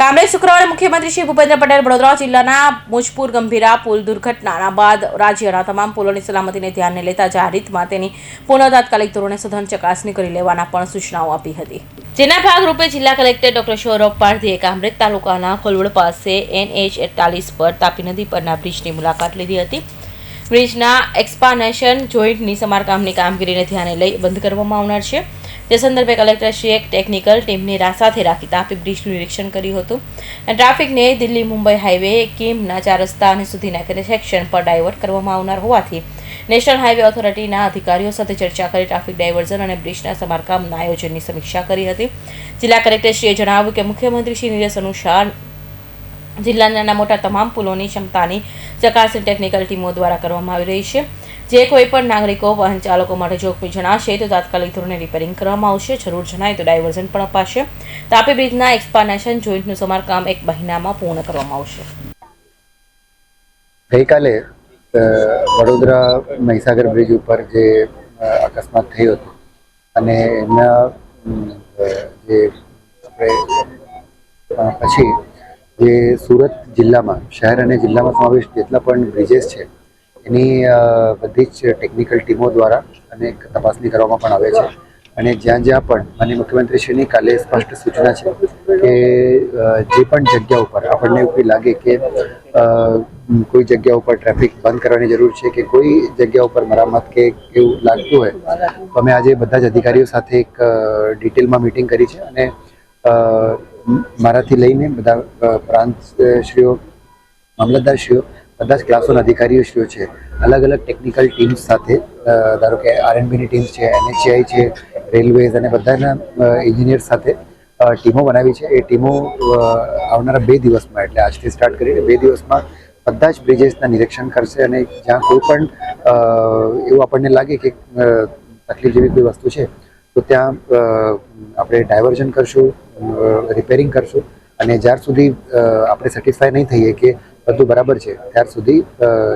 કામરેજ શુક્રવારે મુખ્યમંત્રી શ્રી ભૂપેન્દ્ર પટેલ વડોદરા જિલ્લાના મુજપુર ગંભીરા પુલ દુર્ઘટના બાદ રાજ્યના તમામ પુલોની સલામતીને ધ્યાને લેતા જાહેરહિતમાં તેની પુનઃ તાત્કાલિક ધોરણે સઘન ચકાસણી કરી લેવાના પણ સૂચનાઓ આપી હતી, જેના ભાગરૂપે જિલ્લા કલેક્ટર ડોક્ટર સૌરભ પારધીએ કામરેજ તાલુકાના ખોલવડ પાસે NH48 પર તાપી નદી પરના બ્રિજની મુલાકાત લીધી હતી। બ્રિજના એક્સપાન્શન જોઈન્ટની સમારકામની કામગીરીને ધ્યાને લઈ બંધ કરવામાં આવનાર છે। તે સંદર્ભે કલેક્ટરશ્રીએ એક ટેકનિકલ ટીમને સાથે રાખી તાપી બ્રિજનું નિરીક્ષણ કર્યું હતું અને ટ્રાફિકને દિલ્હી મુંબઈ હાઈવે કિમના 4 રસ્તા અને સુધીના સેક્શન પર ડાયવર્ટ કરવામાં આવનાર હોવાથી નેશનલ હાઈવે ઓથોરિટીના અધિકારીઓ સાથે ચર્ચા કરી ટ્રાફિક ડાયવર્ઝન અને બ્રિજના સમારકામના આયોજનની સમીક્ષા કરી હતી। જિલ્લા કલેક્ટરશ્રીએ જણાવ્યું કે મુખ્યમંત્રીશ્રી નિર્દેશ અનુસાર જિલ્લાના નાના મોટા તમામ પુલોની ક્ષમતાની ચકાસણી ટેકનિકલ ટીમો દ્વારા કરવામાં આવી રહી છે। જે કોઈ પણ નાગરિકો વાહન ચાલકો માટે જોખમી જણાશે તો તાત્કાલિક ધોરણે રિપેરિંગ કરવામાં આવશે, જરૂર જણાય તો ડાયવર્ઝન પણ અપાશે। તાપી બ્રિજના એક્સપાન્શન જોઈન્ટનું સમારકામ 1 મહિનામાં પૂર્ણ કરવામાં આવશે। ગઈકાલે વડોદરા મહીસાગર બ્રિજ ઉપર જે અકસ્માત થયો હતો અને એના જે પછી જે સુરત જિલ્લામાં શહેર અને જિલ્લામાં સમાવિષ્ટ જેટલા પણ બ્રિજેસ છે એની બધી જ ટેકનિકલ ટીમો દ્વારા અને તપાસણી કરવામાં પણ આવે છે અને જ્યાં જ્યાં પણ માનનીય મુખ્યમંત્રીશ્રીની કાલે સ્પષ્ટ સૂચના છે કે જે પણ જગ્યા ઉપર આપણને એવું લાગે કે કોઈ જગ્યા ઉપર ટ્રાફિક બંધ કરવાની જરૂર છે કે કોઈ જગ્યા ઉપર મરામત કે એવું લાગતું હોય તો અમે આજે બધા જ અધિકારીઓ સાથે એક ડિટેલમાં મિટિંગ કરી છે અને મારાથી લઈને બધા પ્રાંતશ્રીઓ, મામલતદારશ્રીઓ, બધા જ ક્લાસોના અધિકારીઓશ્રીઓ છે, અલગ અલગ ટેકનિકલ ટીમ્સ સાથે, ધારો કે RNBની ટીમ્સ છે, NHAI છે, રેલવેઝ અને બધાના એન્જિનિયર્સ સાથે ટીમો બનાવી છે। એ ટીમો આવનારા 2 દિવસમાં એટલે આજથી સ્ટાર્ટ કરીને 2 દિવસમાં બધા જ બ્રિજેસના નિરીક્ષણ કરશે અને જ્યાં કોઈ પણ એવું આપણને લાગે કે તકલીફ જેવી કોઈ વસ્તુ છે તો ત્યાં આપણે ડાયવર્ઝન કરશું, રિપેરિંગ કરશું અને જ્યાર સુધી આપણે સેટિસ્ફાય નહીં થઈએ કે બધું બરાબર છે ત્યાર સુધી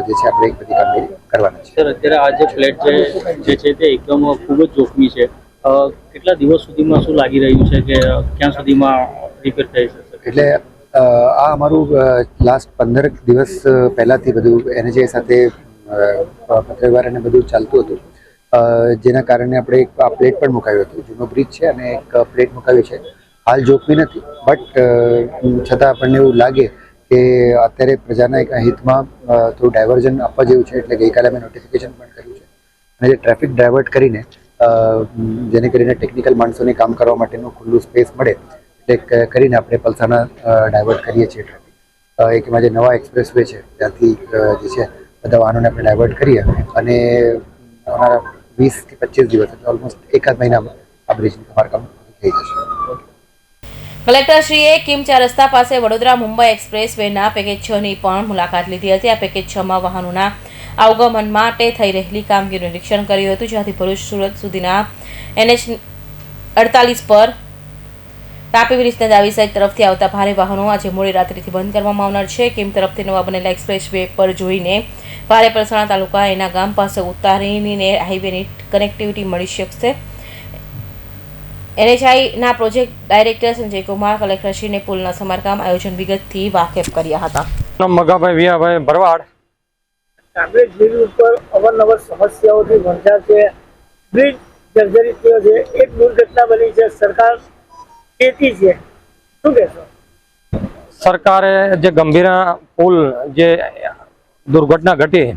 જે છે આપણે એક બધી કામગીરી કરવાના છે। સર, અત્યારે આ જે ફ્લેટ જે છે તે એકદમ ખૂબ જ જોખમી છે, કેટલા દિવસ સુધીમાં શું લાગી રહ્યું છે કે ક્યાં સુધીમાં રિપેર થઈ શકશે? એટલે આ અમારું લાસ્ટ 15 દિવસ પહેલાંથી બધું NHAI સાથે પત્રવ્યવહાર અને બધું ચાલતું હતું, જેના કારણે આપણે એક પ્લેટ પણ મુકાવ્યું હતું। જૂનો બ્રિજ છે અને એક પ્લેટ મુકાવી છે, હાલ જોખમી નથી બટ છતાં આપણને એવું લાગે કે અત્યારે પ્રજાના એક હિતમાં થોડું ડાયવર્ઝન આપવા જેવું છે એટલે ગઈકાલે અમે નોટિફિકેશન પણ કર્યું છે અને જે ટ્રાફિક ડાયવર્ટ કરીને જેને કરીને ટેકનિકલ માણસોને કામ કરવા માટેનું ખુલ્લું સ્પેસ મળે એટલે કરીને આપણે પલસાણા ડાયવર્ટ કરીએ છીએ ટ્રાફિક। એકમાં જે નવા એક્સપ્રેસ વે છે ત્યાંથી જે છે બધા વાહનોને આપણે ડાયવર્ટ કરીએ અને અમારા 20 કે 25 દિવસ એટલે ઓલમોસ્ટ 1 મહિનામાં આ બ્રિજનું સમારકામ થઈ જશે। કલેક્ટરશ્રીએ કિમ 4 રસ્તા પાસે વડોદરા મુંબઈ એક્સપ્રેસ વેના પેકેજ 6ની પણ મુલાકાત લીધી હતી। આ પેકેજ 6માં વાહનોના અવગમન માટે થઈ રહેલી કામગીરીનું નિરીક્ષણ કર્યું હતું, જ્યાંથી ભરૂચ સુરત સુધીના NH48 પર તાપી બ્રિજના ડાબી સાઈડ તરફથી આવતા ભારે વાહનો આજે મોડી રાત્રિથી બંધ કરવામાં આવનાર છે। કિમ તરફથી નવા બનેલા એક્સપ્રેસ વે પર જોઈને ભારે પલસાણા તાલુકા એના ગામ પાસે ઉતારીને હાઈવેની કનેક્ટિવિટી મળી શકશે। NHAIના પ્રોજેક્ટ ડાયરેક્ટર સંજય કુમાર કલેક્ટરશ્રીને પુલના સમારકામ આયોજન વિગતથી વાકેફ કર્યા હતા। મગાભાઈ વિયાભાઈ ભરવાડ। કામરેજ બ્રિજ ઉપર અવારનવાર સમસ્યાઓથી વંચાય છે, બ્રિજ જર્જરિત થયો છે, એક દુર્ઘટના બની છે, સરકાર કેતી છે, શું કહેશો? સરકારે જે ગંભીરા પુલ જે દુર્ઘટના ઘટી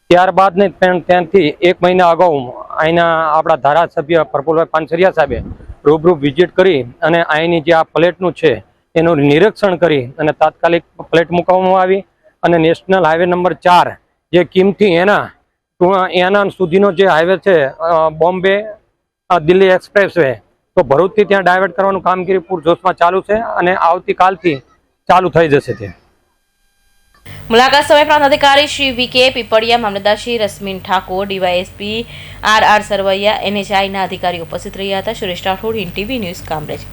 ત્યારબાદ ને ત્યાંથી 1 મહિના અગાઉ અહીંના આપણા ધારાસભ્ય પ્રફુલભાઈ પાનસરિયા સાહેબે રૂબરૂ વિઝિટ કરી અને અહીંની જે આ પ્લેટનું છે એનું નિરીક્ષણ કરી અને તાત્કાલિક પ્લેટ મૂકવામાં આવી અને નેશનલ હાઈવે નંબર 4 જે કિમથી એના સુધીનો જે હાઈવે છે બોમ્બે દિલ્હી એક્સપ્રેસ વે તો ભરૂચથી ત્યાં ડાયવર્ટ કરવાનું કામગીરી પૂરજોશમાં ચાલુ છે અને આવતીકાલથી ચાલુ થઈ જશે તે। મુલાકાત સમય પ્રાંત અધિકારી શ્રી VK પીપળિયા, મામલતદાર શ્રી રશ્મિન ઠાકોર, DYSP RR સરવૈયા, NHAIના અધિકારીઓ ઉપસ્થિત રહ્યા હતા। Suresh Rathod, Hind TV news, Kamrej.